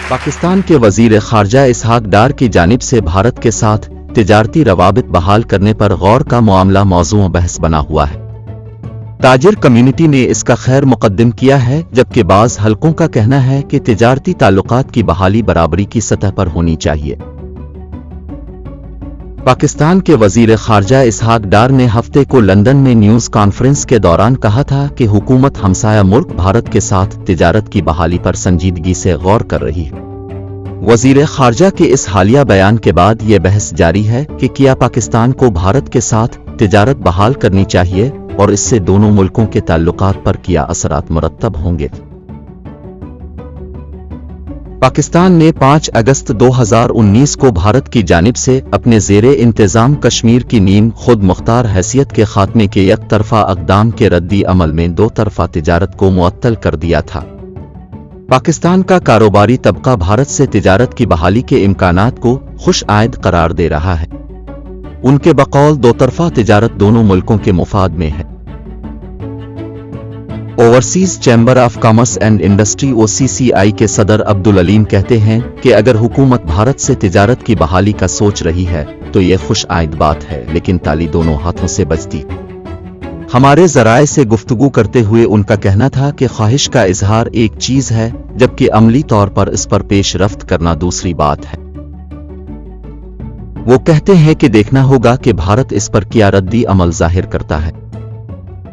पाकिस्तान के वजीर खारजा इसहाक डार की जानिब से भारत के साथ तिजारती रवाबित बहाल करने पर गौर का मामला मौजूअ बहस बना हुआ है। ताजिर कम्युनिटी ने इसका खैर मुकद्दम किया है, जबकि बाज़ हलकों का कहना है कि तिजारती ताल्लुकात की बहाली बराबरी की सतह पर होनी चाहिए। पाकिस्तान के वजीर खारजा इसहाक डार ने हफ्ते को लंदन में न्यूज़ कॉन्फ्रेंस के दौरान कहा था कि हुकूमत हमसाया मुल्क भारत के साथ तिजारत की बहाली पर संजीदगी से गौर कर रही है। वजीर खारजा के इस हालिया बयान के बाद ये बहस जारी है कि क्या पाकिस्तान को भारत के साथ तिजारत बहाल करनी चाहिए और इससे दोनों मुल्कों के ताल्लुकात पर क्या असरात मुरत्तब होंगे। पाकिस्तान ने 5 अगस्त 2019 को भारत की जानिब से अपने ज़ेरे इंतज़ाम कश्मीर की नीम खुद मुख्तार हैसियत के खात्मे के एक तरफा अक़दाम के रद्दी अमल में 2 तरफा तिजारत को मुअत्तल कर दिया था। पाकिस्तान का कारोबारी तबका भारत से तिजारत की बहाली के इम्कानात को खुश आयद करार दे रहा है। उनके बकौल 2 तरफा तिजारत दोनों मुल्कों के मुफाद में है। Overseas chamber of commerce and industry OCCI के सदर अब्दुल अलीम कहते हैं कि अगर हुकूमत भारत से तिजारत की बहाली का सोच रही है तो ये खुश आयद बात है, लेकिन ताली दोनों हाथों से बजती। हमारे ज़राए से गुफ्तगू करते हुए उनका कहना था कि ख्वाहिश का इजहार एक चीज़ है, जबकि अमली तौर पर इस पर पेश रफ्त करना दूसरी बात है। वो कहते हैं कि देखना होगा कि भारत इस पर क्या रद्दी अमल जाहिर करता है।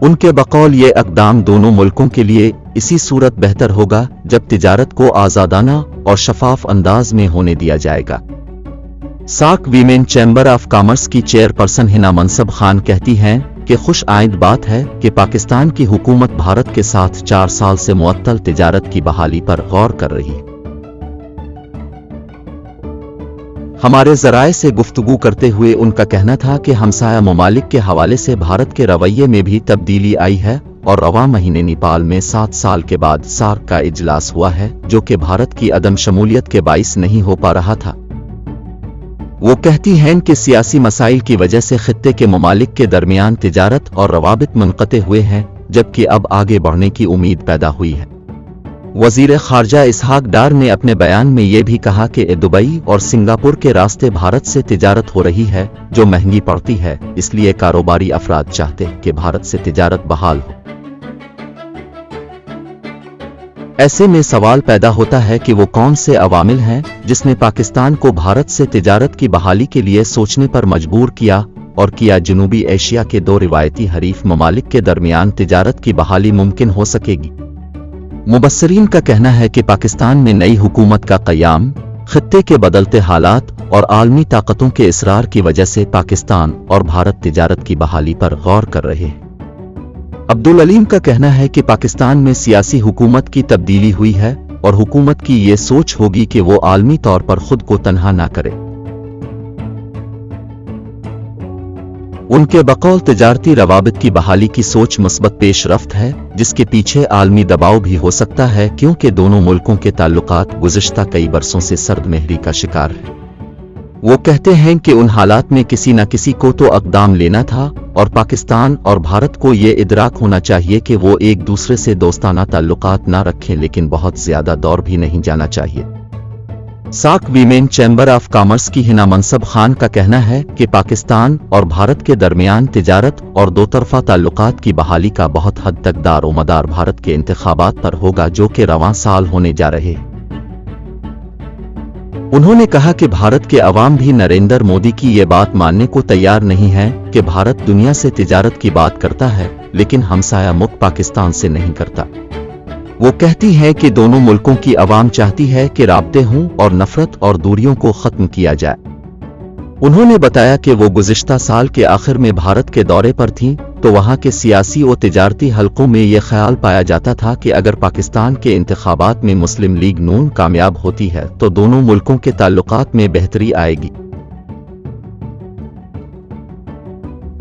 उनके बकौल ये अक़दाम दोनों मुल्कों के लिए इसी सूरत बेहतर होगा जब तिजारत को आज़ादाना और शफाफ अंदाज में होने दिया जाएगा। साक वीमेन चैम्बर ऑफ कॉमर्स की चेयरपर्सन हिना मनसब खान कहती हैं कि खुश आइंद बात है कि पाकिस्तान की हुकूमत भारत के साथ 4 साल से मुअत्तल तिजारत की बहाली पर गौर कर रही है। हमारे ज़राए से गुफ्तगू करते हुए उनका कहना था कि हमसाया ममालिक के हवाले से भारत के रवैये में भी तब्दीली आई है और रवां महीने नेपाल में 7 साल के बाद सार्क का इजलास हुआ है, जो कि भारत की अदम शमूलियत के बाइस नहीं हो पा रहा था। वो कहती हैं कि सियासी मसाइल की वजह से खित्ते के ममालिक के दरमियान तिजारत और रवाबित मुनक़ते हुए हैं, जबकि अब आगे बढ़ने की उम्मीद पैदा हुई है। वजीर खारजा इसहाक डार ने अपने बयान में ये भी कहा कि दुबई और सिंगापुर के रास्ते भारत से तिजारत हो रही है, जो महंगी पड़ती है, इसलिए कारोबारी अफराद चाहते कि भारत से तिजारत बहाल हो। ऐसे में सवाल पैदा होता है कि वो कौन से अवामिल हैं जिसने पाकिस्तान को भारत से तिजारत की बहाली के लिए सोचने पर मजबूर किया, और क्या जनूबी एशिया के 2 रिवायती हरीफ ममालिक के दरमियान तिजारत की बहाली मुमकिन हो सकेगी। मुबस्सरीन का कहना है कि पाकिस्तान में नई हुकूमत का क़याम, खित्ते के बदलते हालात और आलमी ताकतों के इसरार की वजह से पाकिस्तान और भारत तिजारत की बहाली पर गौर कर रहे हैं। अब्दुल अलीम का कहना है कि पाकिस्तान में सियासी हुकूमत की तब्दीली हुई है और हुकूमत की ये सोच होगी कि वो आलमी तौर पर खुद को तन्हा ना करे। उनके बकौल तिजारती रवाबित की बहाली की सोच मुस्बत पेशरफ्त है, जिसके पीछे आलमी दबाव भी हो सकता है, क्योंकि दोनों मुल्कों के ताल्लुकात गुज़िश्ता कई बरसों से सर्द महरी का शिकार है। वो कहते हैं कि उन हालात में किसी न किसी को तो अक़दाम लेना था और पाकिस्तान और भारत को ये इदराक होना चाहिए कि वो एक दूसरे से दोस्ताना ताल्लुकात ना रखें, लेकिन बहुत ज़्यादा दौर भी नहीं जाना चाहिए। साक वीमेन चैम्बर ऑफ कॉमर्स की हिना मनसब खान का कहना है कि पाकिस्तान और भारत के दरमियान तिजारत और 2 तरफा ताल्लुकात की बहाली का बहुत हद तक दारोमदार भारत के इंतखाबात पर होगा, जो कि रवां साल होने जा रहे हैं। उन्होंने कहा कि भारत के अवाम भी नरेंद्र मोदी की ये बात मानने को तैयार नहीं है कि भारत दुनिया से तिजारत की बात करता है, लेकिन हमसाया मुल्क पाकिस्तान से नहीं करता। वो कहती है कि दोनों मुल्कों की अवाम चाहती है कि राब्ते हों और नफरत और दूरियों को खत्म किया जाए। उन्होंने बताया कि वो गुज़िश्ता साल के आखिर में भारत के दौरे पर थीं, तो वहां के सियासी और तिजारती हलकों में ये ख्याल पाया जाता था कि अगर पाकिस्तान के इंतखाबात में मुस्लिम लीग नून कामयाब होती है तो दोनों मुल्कों के ताल्लुकात में बेहतरी आएगी।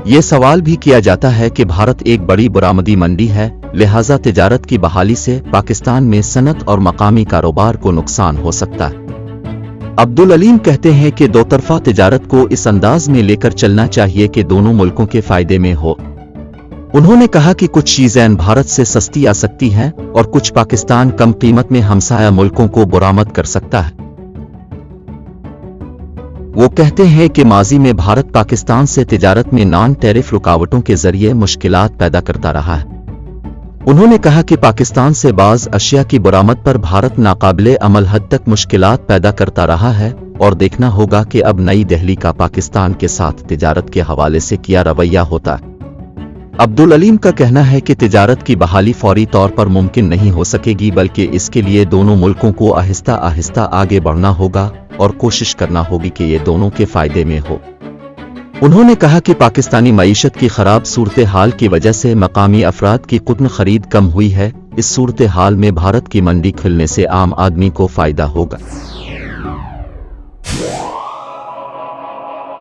ये सवाल भी किया जाता है कि भारत एक बड़ी बरामदी मंडी है, लिहाजा तिजारत की बहाली से पाकिस्तान में सनत और मकामी कारोबार को नुकसान हो सकता है। अब्दुल अलीम कहते हैं कि 2 तरफा तिजारत को इस अंदाज में लेकर चलना चाहिए कि दोनों मुल्कों के फायदे में हो। उन्होंने कहा कि कुछ चीजें भारत से सस्ती आ सकती हैं और कुछ पाकिस्तान कम कीमत में हमसाया मुल्कों को बरामद कर सकता है। वो कहते हैं कि माजी में भारत पाकिस्तान से तिजारत में नॉन टैरिफ रुकावटों के जरिए मुश्किलात पैदा करता रहा है। उन्होंने कहा कि पाकिस्तान से बाज अशिया की बरामद पर भारत नाकाबिले अमल हद तक मुश्किलात पैदा करता रहा है और देखना होगा कि अब नई दिल्ली का पाकिस्तान के साथ तिजारत के हवाले से क्या रवैया होता है। अब्दुल अलीम का कहना है कि तिजारत की बहाली फौरी तौर पर मुमकिन नहीं हो सकेगी, बल्कि इसके लिए दोनों मुल्कों को आहिस्ता आहिस्ता आगे बढ़ना होगा और कोशिश करना होगी कि ये दोनों के फायदे में हो। उन्होंने कहा कि पाकिस्तानी मईशत की खराब सूरत हाल की वजह से मकामी अफराद की कुतन खरीद कम हुई है। इस सूरत हाल में भारत की मंडी खुलने से आम आदमी को फायदा होगा।